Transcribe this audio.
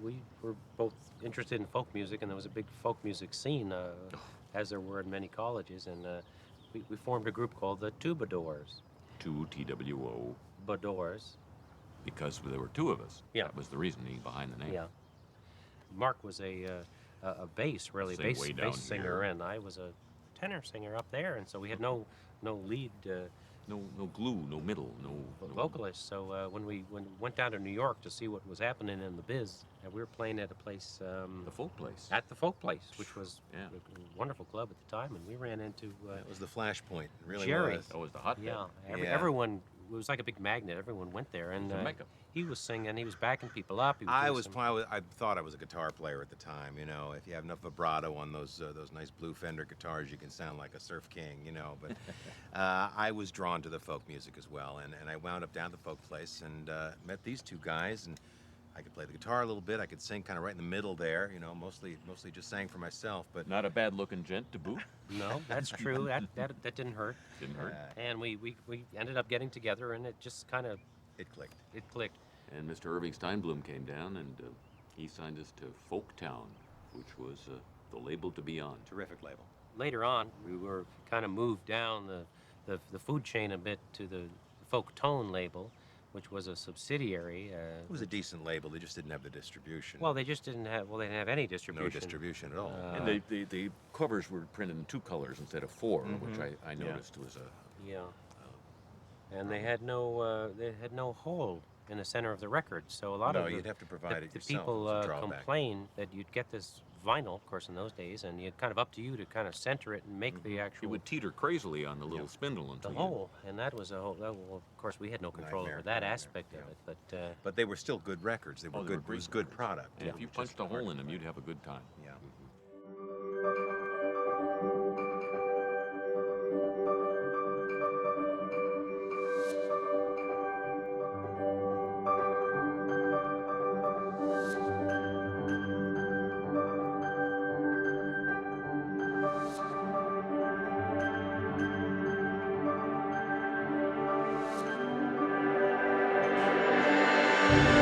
we were both interested in folk music, and there was a big folk music scene, as there were in many colleges, and we formed a group called the Troubadours. 2 TWO. Badors. Because there were 2 of us. Yeah. That was the reasoning behind the name. Yeah. Mark was a bass, really, bass singer, and I was a tenor singer up there, and so we had no lead. No glue, no middle, no vocalist. So when we went down to New York to see what was happening in the biz, we were playing at a place. The Folk Place. At the Folk Place, which was a wonderful club at the time, and we ran into. It was the flashpoint. It really Jerry. was. That was the hotbed. Yeah. Everyone. It was like a big magnet. Everyone went there, and he was singing. He was backing people up. I thought I was a guitar player at the time. You know, if you have enough vibrato on those nice blue Fender guitars, you can sound like a surf king. You know, but I was drawn to the folk music as well, and I wound up down at the Folk Place and met these 2 guys, and I could play the guitar a little bit. I could sing kind of right in the middle there. You know, mostly just sang for myself. But not a bad-looking gent to boot. No, that's true. That didn't hurt. Didn't hurt. And we ended up getting together, and it just kind of it clicked. It clicked. And Mr. Irving Steinbloom came down, and he signed us to Folktown, which was the label to be on. Terrific label. Later on, we were kind of moved down the food chain a bit to the Folktone label, which was a subsidiary. It was a decent label. They just didn't have the distribution. Well, they just didn't have. Well, they didn't have any distribution. No distribution at all. And the covers were printed in 2 colors instead of 4, which I noticed was a. Yeah. And they had no hole in the center of the record, so a lot of you'd have to provide it the yourself. people complained that you'd get this vinyl, of course, in those days, and it's kind of up to you to kind of center it and make the actual. It would teeter crazily on the little spindle until the hole, and that was a whole. Well, of course, we had no control over that aspect of it, but they were still good records. They were good. It was good product. And if you punched a hole in them, you'd have a good time. Yeah. Mm-hmm.